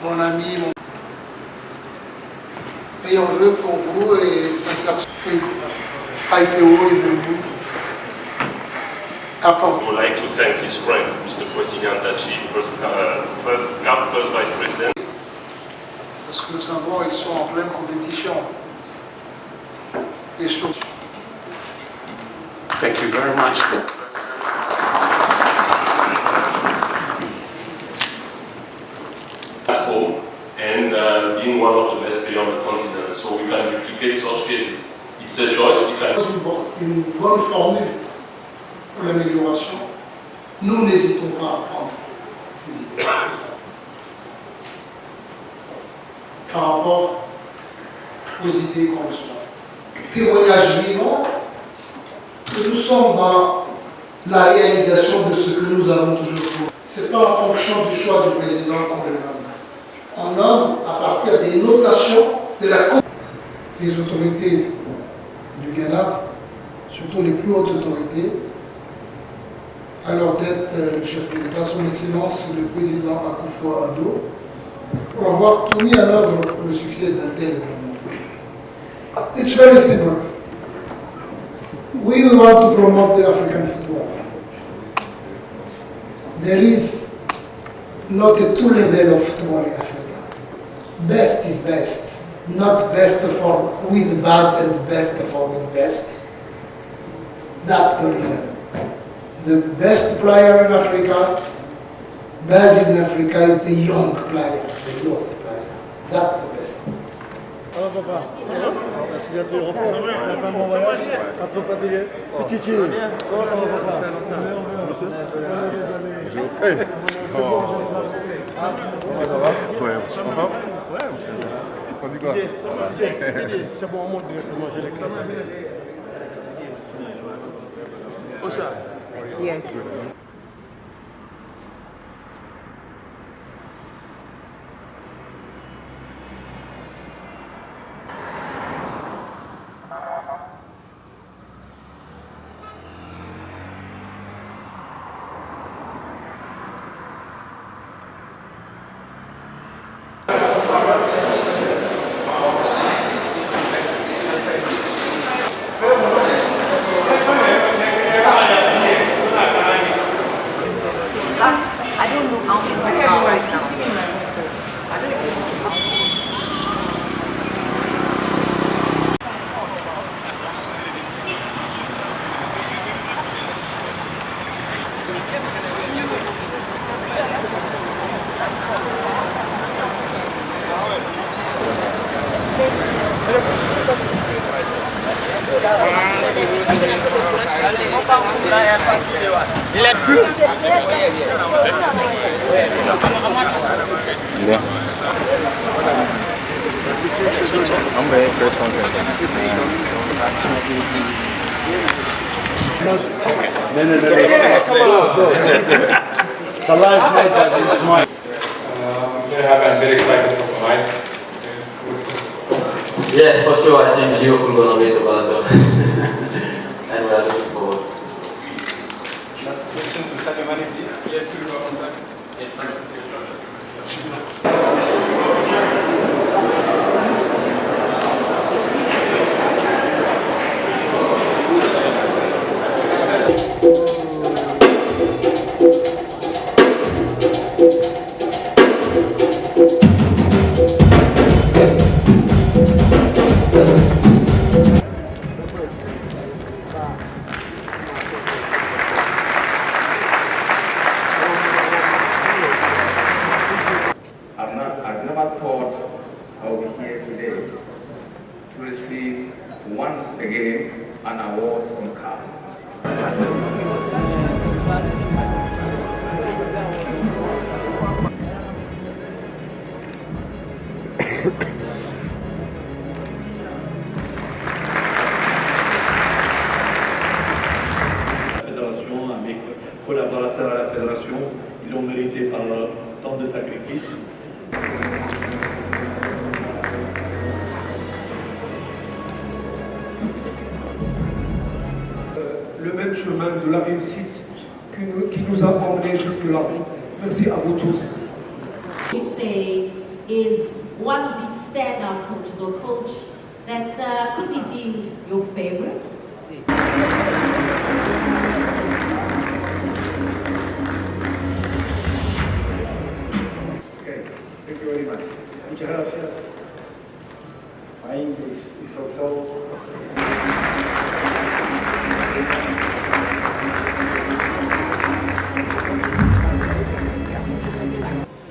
Mon ami, mon meilleur vœu pour vous et sincère. Aiteo est venu apporter. I would like to thank his friend, Mr. Ante, first CAF first vice president. Parce que nous savons qu'ils sont en pleine compétition. Et surtout. Thank you very much. At home and being one of the best players on the continent, so we can replicate such cases. It's a choice. Une bonne formule pour l'amélioration. Nous n'hésitons pas à prendre ces idées. Par rapport aux idées qu'on reçoit. Témoignage vivant que nous sommes dans la réalisation de ce que nous avons toujours pour. Ce n'est pas en fonction du choix du président qu'on le nomme. On nomme à partir des notations de la les autorités du Ghana, surtout les plus hautes autorités, à leur tête le chef de l'État, son Excellence le président Akufo-Addo, pour avoir tout mis en œuvre pour le succès d'un tel événement. It's very simple. We want to promote the African football. There is not a two level of football in Africa. Best is best, not best for with bad and best for with best. That's the reason. The best player in Africa, based in Africa, is the young player, the youth player. That's the best. Alors papa, ça va? La signature en forme, la fin de mon voyage, un peu fatigué. Petit tue, comment ça va pas ça? Hey! C'est bon, j'ai Ça va? Ouais, on s'en va? Ouais, on s'en va. On dit quoi? c'est bon, on monte de manger l'examen. Où ça? Yes. I don't know how many are right now. Il est plus. Yeah. I'm very first one. No. Salah is made that he's smart. I'm very excited for tonight. Yeah, for sure. I think Liverpool gonna win the Ballon d'Or, and we are looking forward. Last question to Sadio Mane, please. Yes, I've never thought I would be here today to receive once again an award from CAF. À mes collaborateurs à la fédération, ils l'ont mérité par tant de sacrifices. Le même chemin de la réussite qui nous a emmenés jusque-là. Merci à vous tous. You say is one of these standout coaches or coach that could be deemed your favorite? Okay, thank you very much. Muchas gracias. My English is also.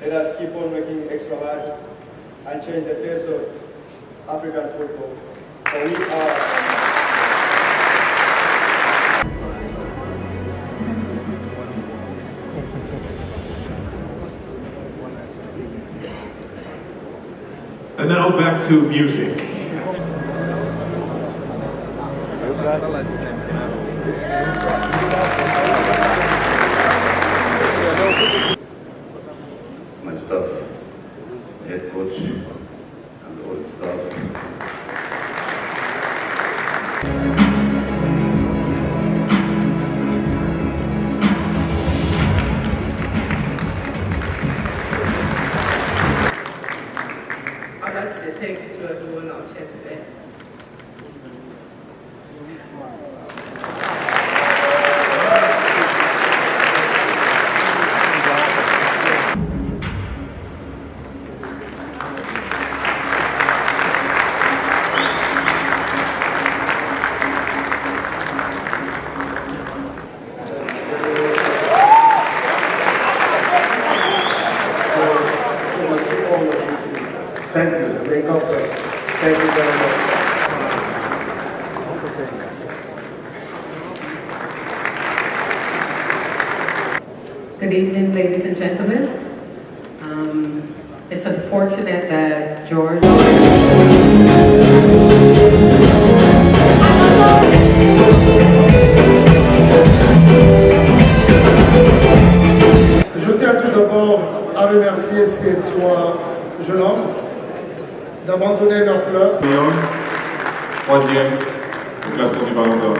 Let us keep on working extra hard and change the face of African football. For we are. And now back to music. My staff, head coach, and all the staff. I'd like to say thank you to everyone out here today. Thank you. May God bless you. Thank you very much. Good evening, ladies and gentlemen. It's unfortunate that George. Je tiens tout d'abord à remercier ces trois jeunes hommes d'abandonner leur club. Troisième, au classement du Ballon d'Or.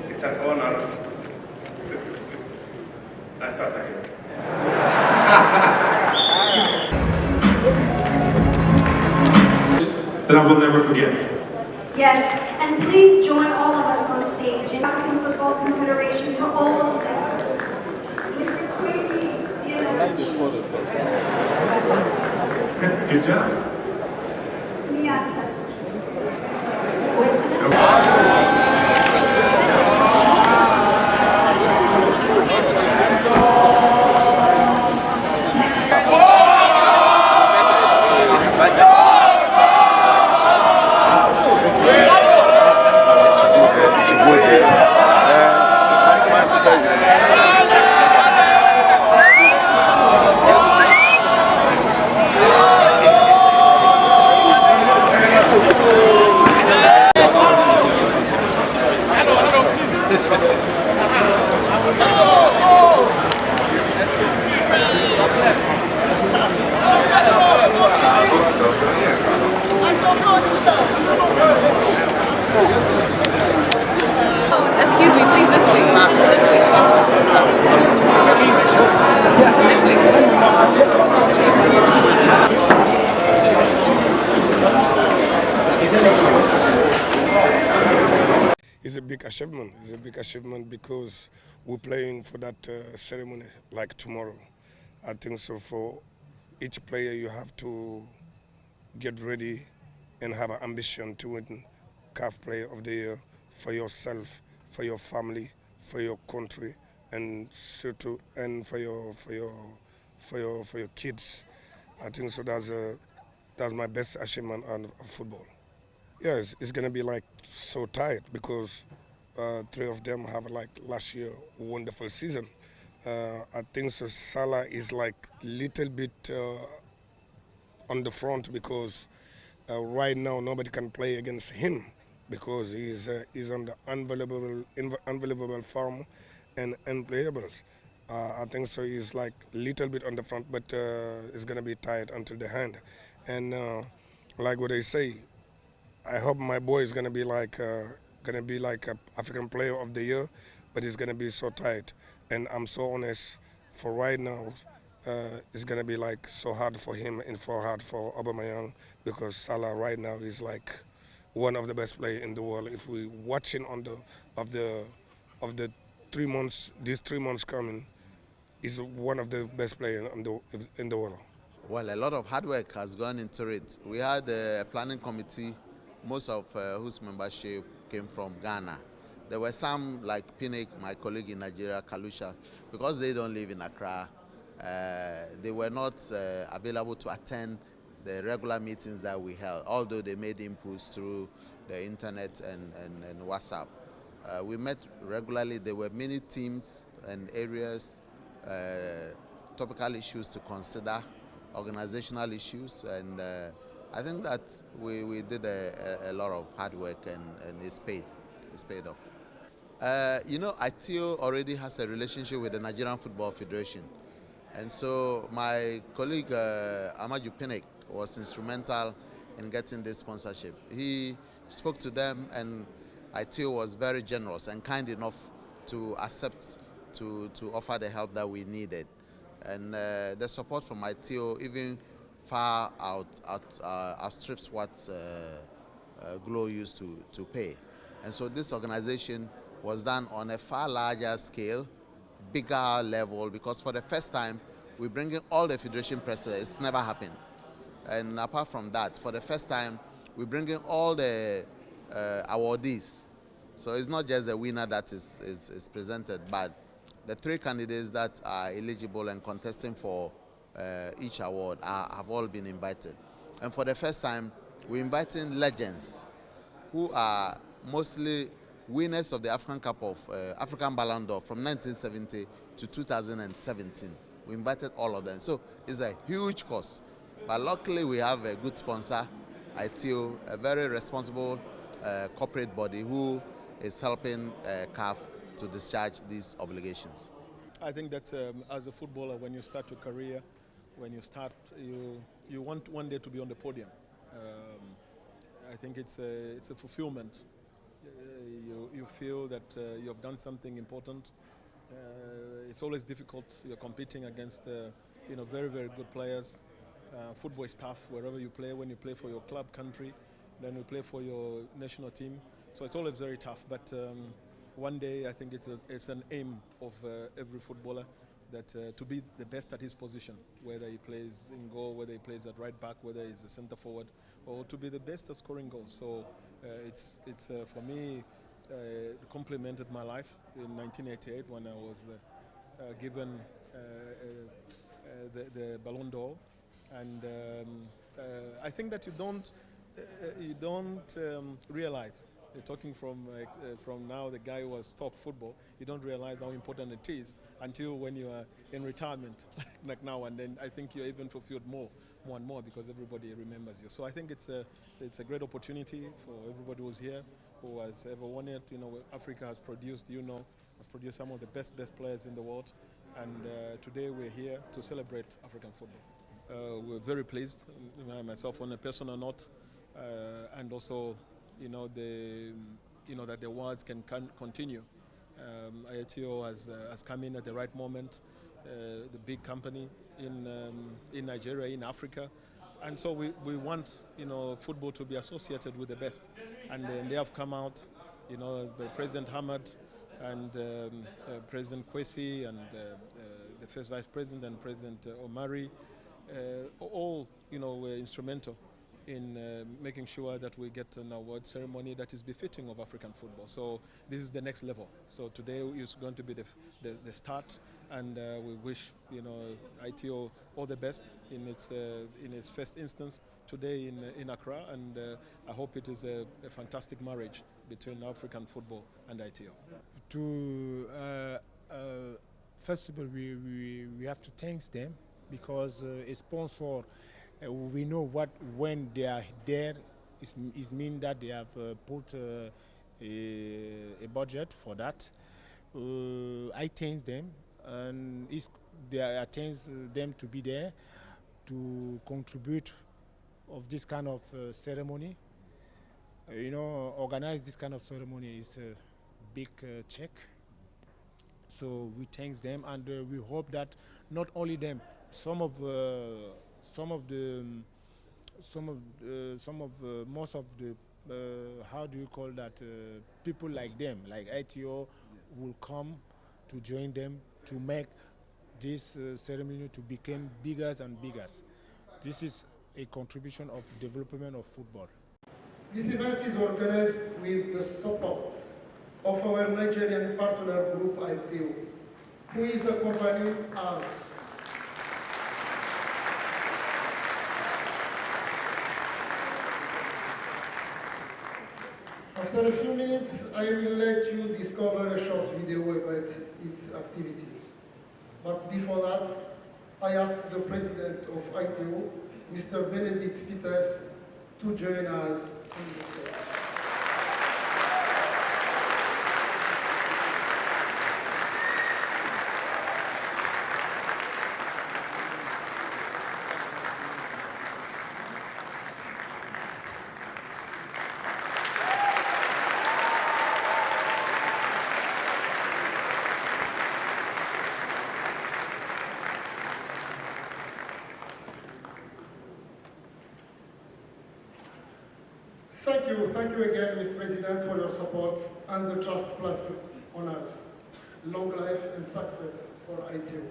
It's an honor to I start again. That I will never forget. Yes, and please join all of us on stage in African Football Confederation for all of his efforts. Mr. Crazy, Good job. Excuse me, please, this week. This week, please. This week, It's a big achievement. It's a big achievement because we're playing for that ceremony like tomorrow. I think so for each player you have to get ready and have an ambition to win CAF Player of the Year for yourself, for your family, for your country, and for your kids. I think so that's my best achievement of football. Yes, it's gonna be like so tight because three of them have like last year wonderful season. I think so Salah is like little bit on the front because right now nobody can play against him because he's on the unbelievable form and unplayable. I think so. He's like little bit on the front, but it's gonna be tight until the hand. And like what they say, I hope my boy is gonna be like a African Player of the Year, but it's gonna be so tight. And I'm so honest. For right now, it's gonna be like so hard for him and for hard for Aubameyang because Salah right now is like one of the best players in the world. If we watching on the 3 months, these 3 months coming, is one of the best players in the world. Well, a lot of hard work has gone into it. We had a planning committee, most of whose membership came from Ghana. There were some like Pinnick, my colleague in Nigeria, Kalusha, because they don't live in Accra, they were not available to attend the regular meetings that we held, although they made inputs through the internet and WhatsApp. We met regularly. There were many teams and areas, topical issues to consider, organizational issues, and I think that we did a lot of hard work and it's paid off. You know, Aiteo already has a relationship with the Nigerian Football Federation, and so my colleague Amaju Pinnick was instrumental in getting this sponsorship. He spoke to them, and Aiteo was very generous and kind enough to accept to offer the help that we needed. And the support from Aiteo even far outstrips what Glow used to pay. And so this organization was done on a far larger scale, bigger level, because for the first time we bring in all the federation presidents. It's never happened. And apart from that, for the first time we bring in all the awardees. So it's not just the winner that is presented, but the 3 candidates that are eligible and contesting for each award have all been invited. And for the first time, we're inviting legends who are mostly winners of the African Cup of African Ballon d'Or from 1970 to 2017. We invited all of them. So it's a huge cost. But luckily we have a good sponsor, Aiteo, a very responsible corporate body who is helping CAF to discharge these obligations. I think that as a footballer, when you start your career, when you start, you want one day to be on the podium. I think it's a fulfillment. You feel that you have done something important. It's always difficult. You're competing against very, very good players. Football is tough wherever you play. When you play for your club country, then you play for your national team. So it's always very tough. But one day, I think it's an aim of every footballer that to be the best at his position, whether he plays in goal, whether he plays at right back, whether he's a centre forward, or to be the best at scoring goals. So it's for me, complemented my life in 1988 when I was given the Ballon d'Or, and I think that you don't realize. Talking from now, the guy who was top football, you don't realize how important it is until when you are in retirement, like now. And then I think you're even fulfilled more and more because everybody remembers you. So I think it's a great opportunity for everybody who's here, who has ever won it. Africa has produced, some of the best players in the world. And today we're here to celebrate African football. We're very pleased, myself on a personal note, and also that the awards can continue. Aiteo has come in at the right moment, the big company in Nigeria, in Africa, and so we want football to be associated with the best, and they have come out, by President Hamad and President Kwesi and the first Vice President and President Omari, all were instrumental in making sure that we get an award ceremony that is befitting of African football. So this is the next level. So today is going to be the start, and we wish Aiteo all the best in its first instance today in Accra, and I hope it is a fantastic marriage between African football and Aiteo. First of all, we have to thank them because a sponsor. We know when they are there, It means that they have put a budget for that. I thank them, and I thank them to be there to contribute of this kind of ceremony. Organize this kind of ceremony is a big check. So we thank them, and we hope that not only them, most of the how do you call that, people like them, like Aiteo, will come to join them to make this ceremony to become bigger and bigger. This is a contribution of development of football. This event is organized with the support of our Nigerian partner group Aiteo, who is accompanying us. After a few minutes, I will let you discover a short video about its activities. But before that, I ask the president of Aiteo, Mr. Benedict Peters, to join us on the stage. Thank you again, Mr. President, for your support and the trust placed on us. Long life and success for Aiteo.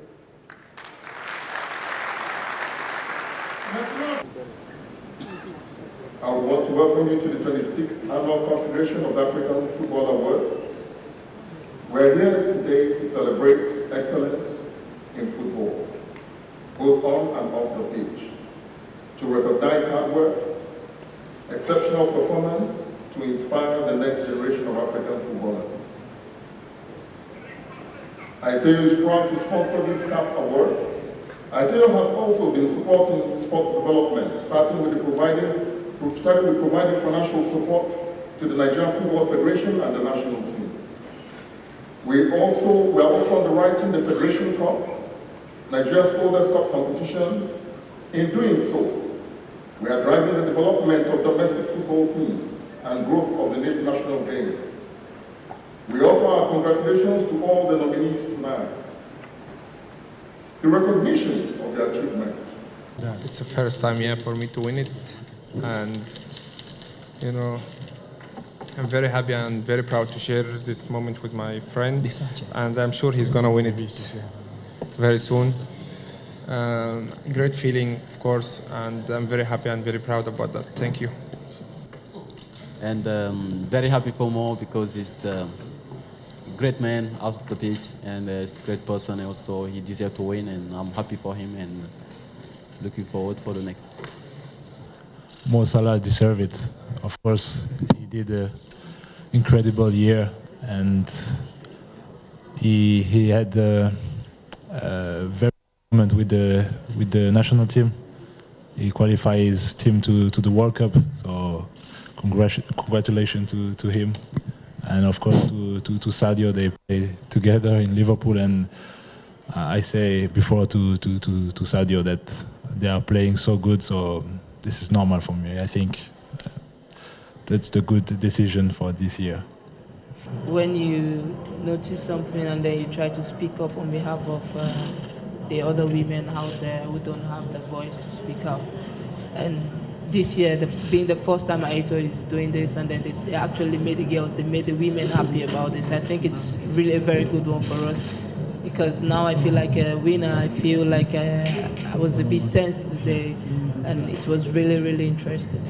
I want to welcome you to the 26th Annual Confederation of the African Football Awards. We're here today to celebrate excellence in football, both on and off the pitch, to recognize hard work, exceptional performance, to inspire the next generation of African footballers. Aiteo is proud to sponsor this CAF award. Aiteo has also been supporting sports development, starting with providing financial support to the Nigerian Football Federation and the national team. We are also underwriting the Federation Cup, Nigeria's Holders Cup competition. In doing so, we are driving the development of domestic football teams and growth of the national game. We offer our congratulations to all the nominees tonight. The recognition of their achievement. Yeah, it's the first time for me to win it, and I'm very happy and very proud to share this moment with my friend, and I'm sure he's gonna win it very soon. Great feeling, of course, and I'm very happy and very proud about that. Thank you. And very happy for Mo because he's a great man out of the pitch, and he's a great person also. He deserves to win, and I'm happy for him and looking forward for the next. Mo Salah deserved it. Of course, he did an incredible year, and he had a very with the national team. He qualified his team to the World Cup, so congratulations to him, and of course to Sadio. They play together in Liverpool, and I say before to Sadio that they are playing so good, so this is normal for me. I think that's the good decision for this year. When you notice something and then you try to speak up on behalf of the other women out there who don't have the voice to speak out. And this year, being the first time Aiteo is doing this, and then they actually made the women happy about this. I think it's really a very good one for us, because now I feel like a winner. I feel like I was a bit tense today, and it was really, really interesting.